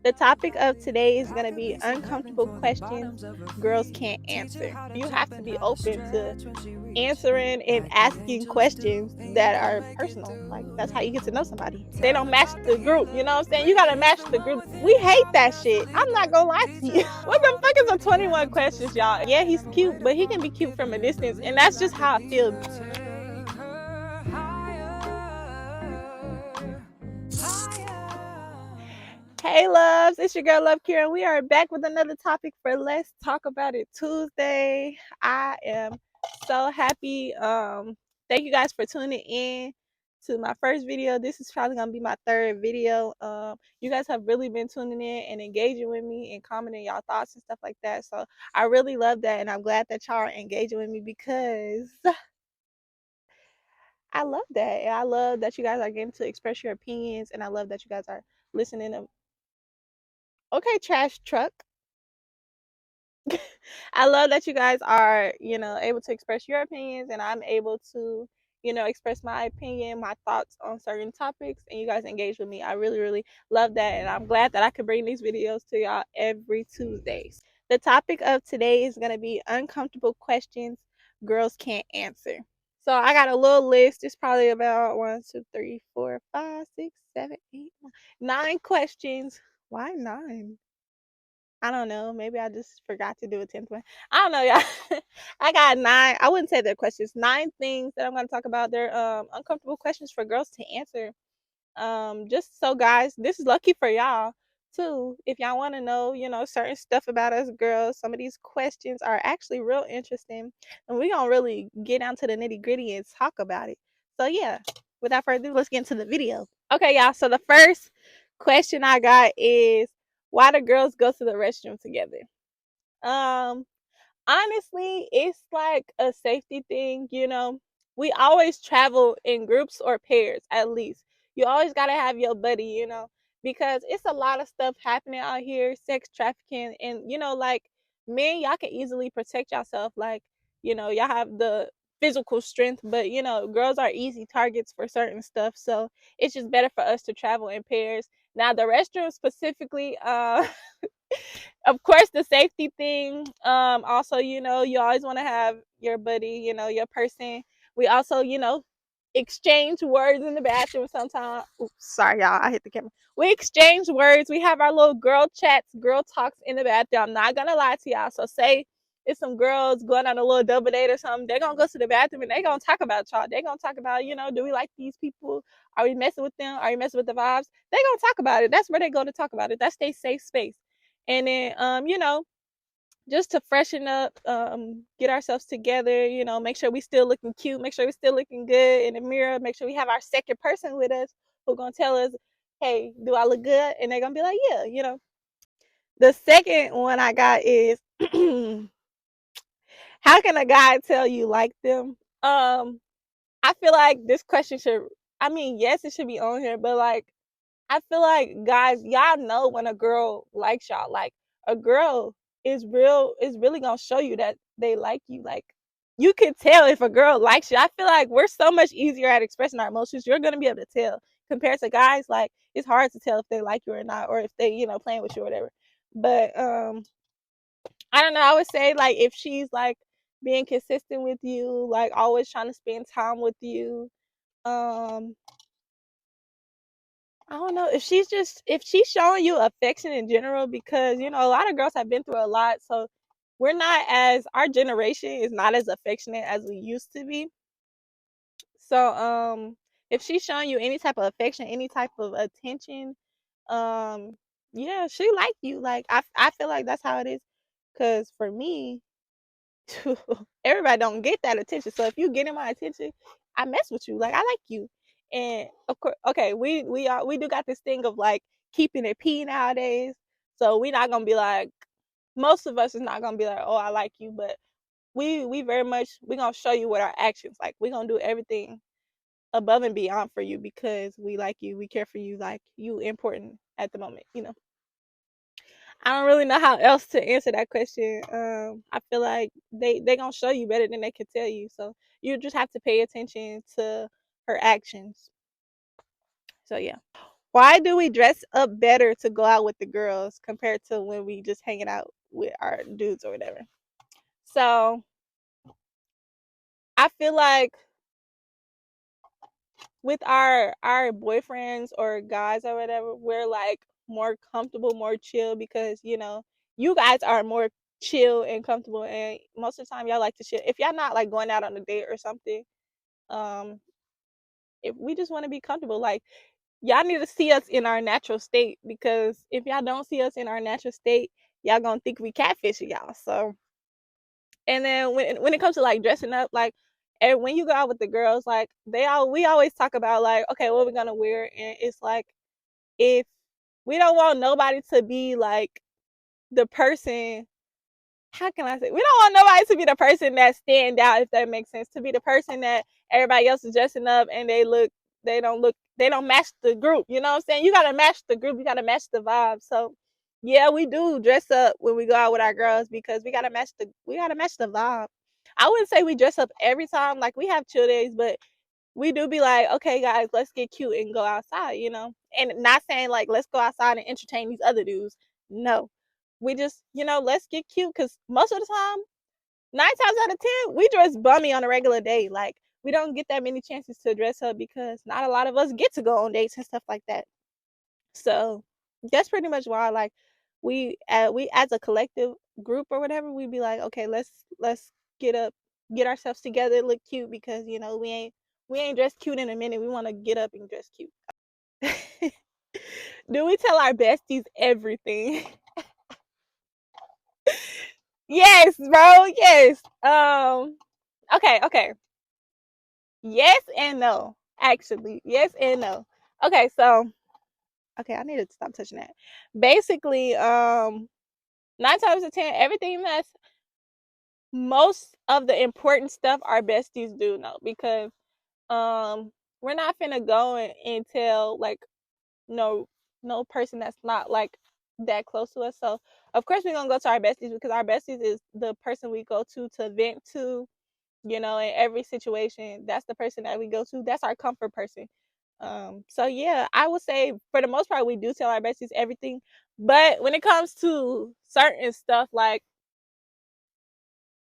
The topic of today is going to be uncomfortable questions girls can't answer. You have to be open to answering and asking questions that are personal. Like, that's how you get to know somebody. They don't match the group. You know what I'm saying? You got to match the group. We hate that shit. I'm not going to lie to you. What the fuck is a 21 questions, y'all? Yeah, he's cute, but he can be cute from a distance. And that's just how I feel. Hey loves, it's your girl Love Kira, and we are back with another topic for Let's Talk About It Tuesday. I am so happy. Thank you guys for tuning in to my first video. This is probably gonna be my third video. You guys have really been tuning in and engaging with me and commenting y'all thoughts and stuff like that. So I really love that, and I'm glad that y'all are engaging with me because I love that. And I love that you guys are getting to express your opinions, and I love that you guys are listening to. Okay, trash truck. I love that you guys are, able to express your opinions, and I'm able to, express my opinion, my thoughts on certain topics, and you guys engage with me. I really, really love that, and I'm glad that I could bring these videos to y'all every Tuesdays. The topic of today is going to be uncomfortable questions girls can't answer. So I got a little list. It's probably about 1, 2, 3, 4, 5, 6, 7, 8, 9 questions. Why 9? I don't know. Maybe I just forgot to do a 10th one. I don't know, y'all. I got 9. I wouldn't say they're questions. 9 things that I'm going to talk about. They're uncomfortable questions for girls to answer. Just so guys, this is lucky for y'all too. If y'all want to know, certain stuff about us girls, some of these questions are actually real interesting, and we're going to really get down to the nitty-gritty and talk about it. So yeah, without further ado, let's get into the video. Okay, y'all. So the first question I got is, why do girls go to the restroom together? Um, Honestly, it's like a safety thing, We always travel in groups or pairs, at least. You always gotta have your buddy, because it's a lot of stuff happening out here, sex trafficking, and like men, y'all can easily protect yourself. Like, y'all have the physical strength, but girls are easy targets for certain stuff. So it's just better for us to travel in pairs. Now the restroom specifically, of course the safety thing, also you always want to have your buddy, your person. We also exchange words in the bathroom sometimes. Oops, sorry y'all, I hit the camera. We exchange words. We have our little girl chats, girl talks in the bathroom. I'm not gonna lie to y'all. So say it's some girls going on a little double date or something, they're gonna go to the bathroom and they're gonna talk about y'all. They're gonna talk about, do we like these people? Are we messing with them? Are you messing with the vibes? They're gonna talk about it. That's where they go to talk about it. That's their safe space. And then just to freshen up, get ourselves together, make sure we still looking cute, make sure we still looking good in the mirror, make sure we have our second person with us who gonna tell us, hey, do I look good? And they're gonna be like, yeah. The second one I got is, how can a guy tell you like them? I feel like this question should, I mean, yes, it should be on here, but like, I feel like guys, y'all know when a girl likes y'all. Like, a girl is really gonna show you that they like you. Like, you can tell if a girl likes you. I feel like we're so much easier at expressing our emotions. You're gonna be able to tell compared to guys. Like, it's hard to tell if they like you or not, or if they playing with you or whatever. But I don't know. I would say, like, if she's like being consistent with you, like always trying to spend time with you. um I don't know if she's showing you affection in general, because a lot of girls have been through a lot, so our generation is not as affectionate as we used to be. So if she's showing you any type of affection, any type of attention, um yeah, she like you. Like, I feel like that's how it is. Cause for me, everybody don't get that attention. So if you getting my attention, I mess with you. Like, I like you. And of course, okay, we do got this thing of like keeping it P nowadays. So we not gonna be like, most of us is not gonna be like, oh, I like you, but we very much, we gonna show you with our actions. Like, we gonna do everything above and beyond for you because we like you, we care for you, like you important at the moment. I don't really know how else to answer that question. I feel like they gonna show you better than they can tell you. So you just have to pay attention to her actions. So yeah. Why do we dress up better to go out with the girls compared to when we just hanging out with our dudes or whatever? So I feel like with our boyfriends or guys or whatever, we're like more comfortable, more chill because you guys are more chill and comfortable, and most of the time y'all like to chill. If y'all not like going out on a date or something, um, if we just want to be comfortable, like y'all need to see us in our natural state because if y'all don't see us in our natural state, y'all gonna think we catfishing y'all. So, and then when it comes to like dressing up, like, and when you go out with the girls, like we always talk about like, okay, what we're gonna wear, and it's like if we don't want nobody to be like the person, how can I say? We don't want nobody to be the person that stand out, if that makes sense. To be the person that everybody else is dressing up and they don't match the group. You know what I'm saying? You gotta match the group. You gotta match the vibe. So yeah, we do dress up when we go out with our girls because we gotta match the vibe. I wouldn't say we dress up every time. Like we have chill days, but we do be like, okay, guys, let's get cute and go outside, And not saying like let's go outside and entertain these other dudes. No, we just, let's get cute because most of the time, 9 times out of 10, we dress bummy on a regular day. Like we don't get that many chances to dress up because not a lot of us get to go on dates and stuff like that. So that's pretty much why, like, we as a collective group or whatever, we'd be like, okay, let's get up, get ourselves together, look cute because we ain't dressed cute in a minute. We want to get up and dress cute. Do we tell our besties everything? Yes, bro. Yes. Okay. Yes and no. Actually, yes and no. Okay, so okay, I need to stop touching that. Basically, 9 times out of 10, everything that's most of the important stuff our besties do know because um we're not finna go and tell like no no person that's not like that close to us. So of course we're gonna go to our besties because our besties is the person we go to vent to, in every situation. That's the person that we go to. That's our comfort person. So yeah, I would say for the most part we do tell our besties everything. But when it comes to certain stuff, like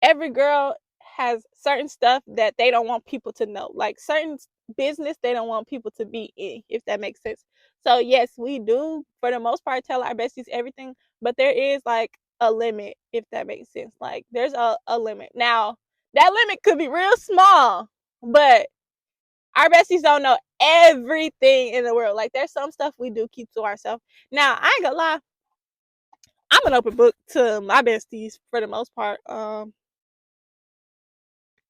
every girl has certain stuff that they don't want people to know. Like certain business they don't want people to be in, if that makes sense. So yes, we do for the most part tell our besties everything, but there is like a limit, if that makes sense. Like there's a limit. Now, that limit could be real small, but our besties don't know everything in the world. Like there's some stuff we do keep to ourselves. Now, I ain't gonna lie, I'm an open book to my besties for the most part. And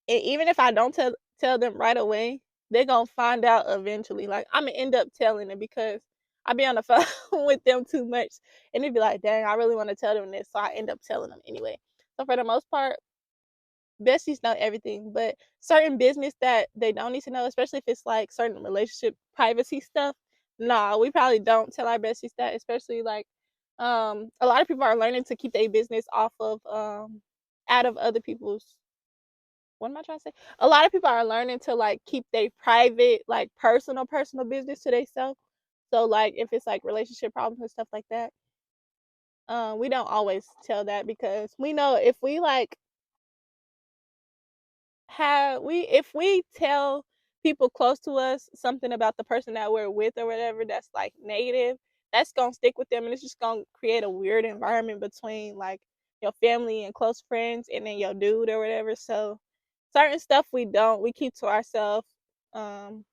even if I don't tell them right away, they're gonna find out eventually. Like I'm gonna end up telling them because I be on the phone with them too much, and they'd be like, "Dang, I really want to tell them this," so I end up telling them anyway. So for the most part, besties know everything, but certain business that they don't need to know, especially if it's like certain relationship privacy stuff, nah, we probably don't tell our besties that. Especially like, a lot of people are learning to keep their business off of out of other people's, what am I trying to say? A lot of people are learning to like keep their private, like personal business to themselves. So like if it's like relationship problems and stuff like that, we don't always tell that because we know if we like have we if we tell people close to us something about the person that we're with or whatever that's like negative, that's gonna stick with them and it's just gonna create a weird environment between like your family and close friends and then your dude or whatever. So certain stuff we keep to ourselves. Um,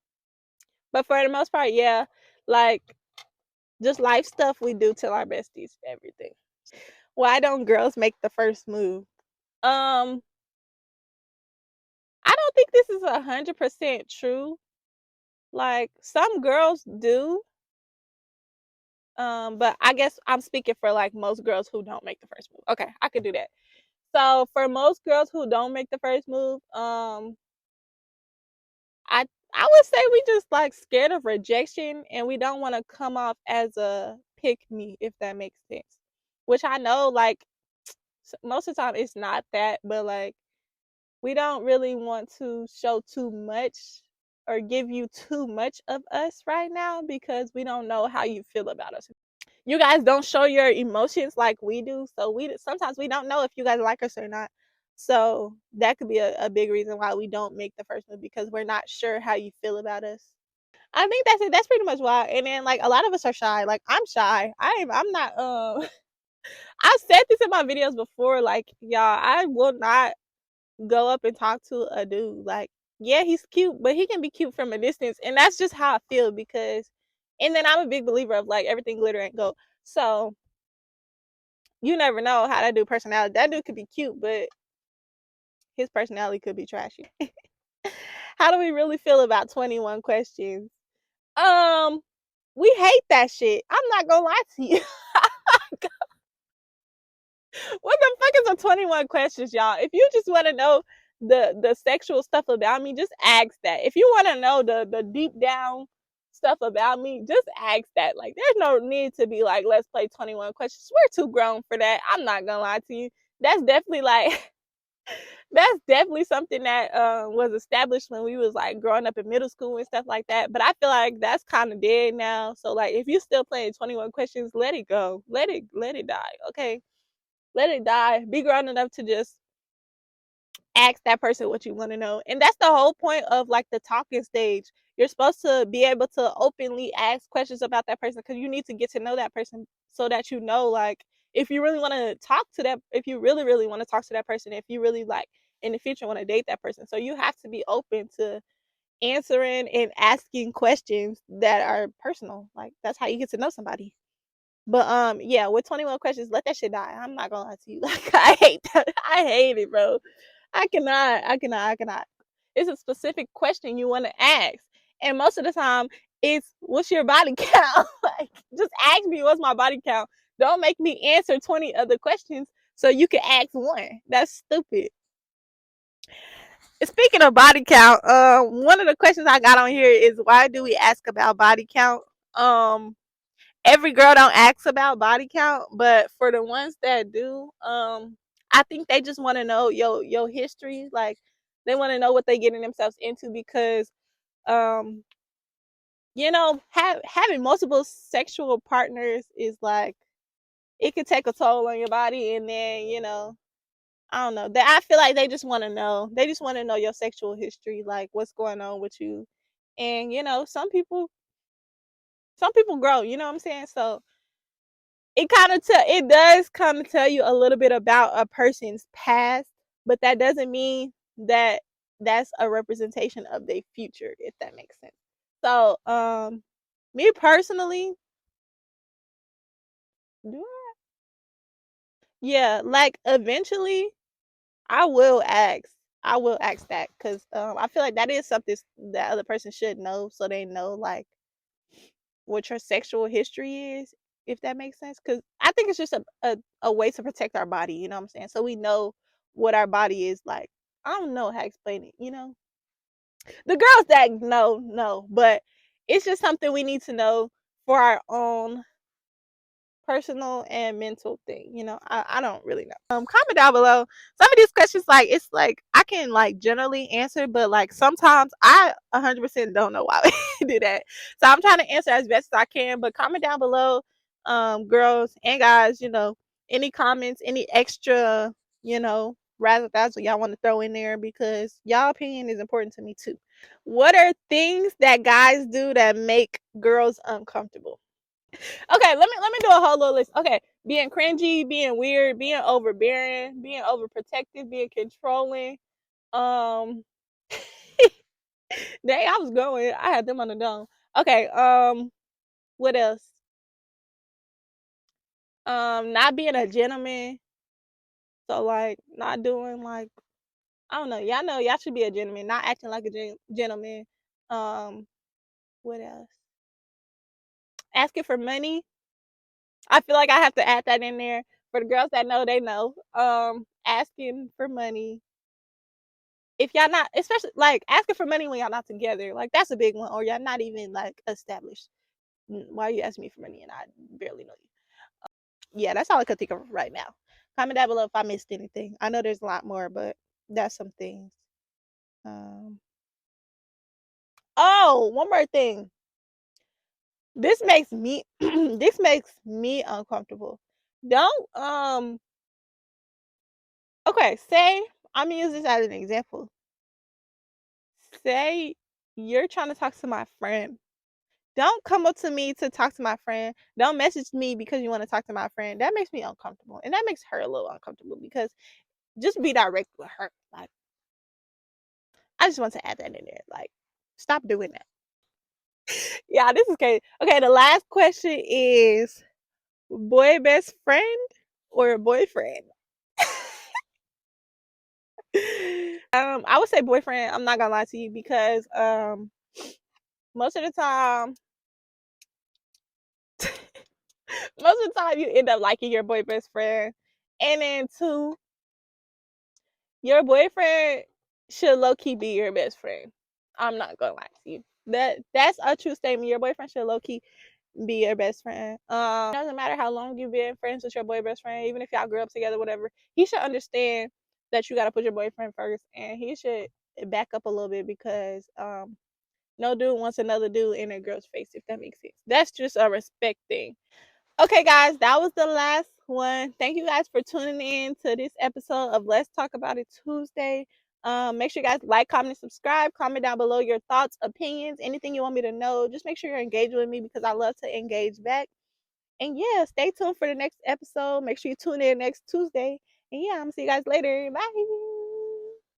but for the most part, yeah, like just life stuff we do tell our besties everything. Why don't girls make the first move? Um, I don't think this is 100% true. Like some girls do, but I guess I'm speaking for like most girls who don't make the first move. Okay, I could do that. So for most girls who don't make the first move, I I would say we just like scared of rejection and we don't want to come off as a pick me, if that makes sense. Which I know like most of the time it's not that, but like we don't really want to show too much or give you too much of us right now because we don't know how you feel about us. You guys don't show your emotions like we do, so we sometimes we don't know if you guys like us or not. So that could be a big reason why we don't make the first move because we're not sure how you feel about us. I think that's it. That's pretty much why. And then like a lot of us are shy. Like I'm shy. I'm not I've said this in my videos before, like y'all, I will not go up and talk to a dude. Like, yeah, he's cute, but he can be cute from a distance. And that's just how I feel because and then I'm a big believer of like everything glitter ain't gold. So you never know how that dude personality. That dude could be cute, but his personality could be trashy. How do we really feel about 21 questions? Um, we hate that shit. I'm not gonna lie to you. What the fuck is a 21 questions, y'all? If you just want to know the sexual stuff about me, just ask that. If you want to know the deep down stuff about me, just ask that. Like there's no need to be like, let's play 21 questions. We're too grown for that. I'm not gonna lie to you. That's definitely like that's definitely something that was established when we was like growing up in middle school and stuff like that. But I feel like that's kind of dead now. So like if you still playing 21 questions, let it go. Let it die. Okay. Let it die. Be grown enough to just ask that person what you want to know. And that's the whole point of like the talking stage. You're supposed to be able to openly ask questions about that person because you need to get to know that person so that you know like if you really want to talk to that, if you really really want to talk to that person, if you really like in the future want to date that person. So you have to be open to answering and asking questions that are personal. Like that's how you get to know somebody. But yeah, with 21 questions, let that shit die. I'm not gonna lie to you. Like I hate that. I hate it, bro. I cannot. It's a specific question you want to ask. And most of the time it's what's your body count? Like just ask me what's my body count. Don't make me answer 20 other questions so you can ask one. That's stupid. Speaking of body count, one of the questions I got on here is why do we ask about body count? Every girl don't ask about body count, but for the ones that do, I think they just want to know your history. Like they want to know what they getting themselves into because um having multiple sexual partners is like it could take a toll on your body, and then I don't know that I feel like they just want to know. They just want to know your sexual history, like what's going on with you, and some people grow. You know what I'm saying? So it does kind of tell you a little bit about a person's past, but that doesn't mean that that's a representation of their future, if that makes sense. So me personally, do yeah, like eventually I will ask that because I feel like that is something that other person should know so they know like what your sexual history is, if that makes sense. Because I think it's just a way to protect our body, you know what I'm saying? So we know what our body is like. I don't know how to explain it. The girls that know, but it's just something we need to know for our own personal and mental thing. I don't really know. Comment down below. Some of these questions, like it's like I can like generally answer, but like sometimes I 100% don't know why we do that. So I'm trying to answer as best as I can. But comment down below, girls and guys. Any comments, any extra, razzle dazzle y'all want to throw in there because y'all opinion is important to me too. What are things that guys do that make girls uncomfortable? Okay, let me do a whole little list. Okay, being cringy, being weird, being overbearing, being overprotective, being controlling. Um, dang, I was going. I had them on the dome. Okay. What else? Not being a gentleman. So like, not doing like I don't know. Y'all know y'all should be a gentleman, not acting like a gentleman. Um, what else? Asking for money. I feel like I have to add that in there for the girls that know. They know. Asking for money if y'all not, especially like asking for money when y'all not together, like that's a big one, or y'all not even like established. Why are you asking me for money and I barely know you? Yeah, that's all I could think of right now. Comment down below if I missed anything. I know there's a lot more, but that's some things. Um, Oh, one more thing. This makes me this makes me uncomfortable. Don't okay, say I'm gonna use this as an example. Say you're trying to talk to my friend. Don't come up to me to talk to my friend. Don't message me because you want to talk to my friend. That makes me uncomfortable. And that makes her a little uncomfortable because just be direct with her. Like, I just want to add that in there. Like, stop doing that. Yeah, this is crazy. Okay, the last question is boy best friend or boyfriend? I would say boyfriend. I'm not gonna lie to you because most of the time most of the time you end up liking your boy best friend. And then two, your boyfriend should low key be your best friend. I'm not gonna lie to you. That's a true statement. Your boyfriend should low key be your best friend. It doesn't matter how long you've been friends with your boy best friend, even if y'all grew up together, whatever. He should understand that you gotta put your boyfriend first, and he should back up a little bit because no dude wants another dude in a girl's face, if that makes sense. That's just a respect thing. Okay, guys, that was the last one. Thank you guys for tuning in to this episode of Let's Talk About It Tuesday. Make sure you guys like, comment, and subscribe. Comment down below your thoughts, opinions, anything you want me to know. Just make sure you're engaged with me because I love to engage back. And yeah, stay tuned for the next episode. Make sure you tune in next Tuesday. And yeah, I'm gonna see you guys later. Bye.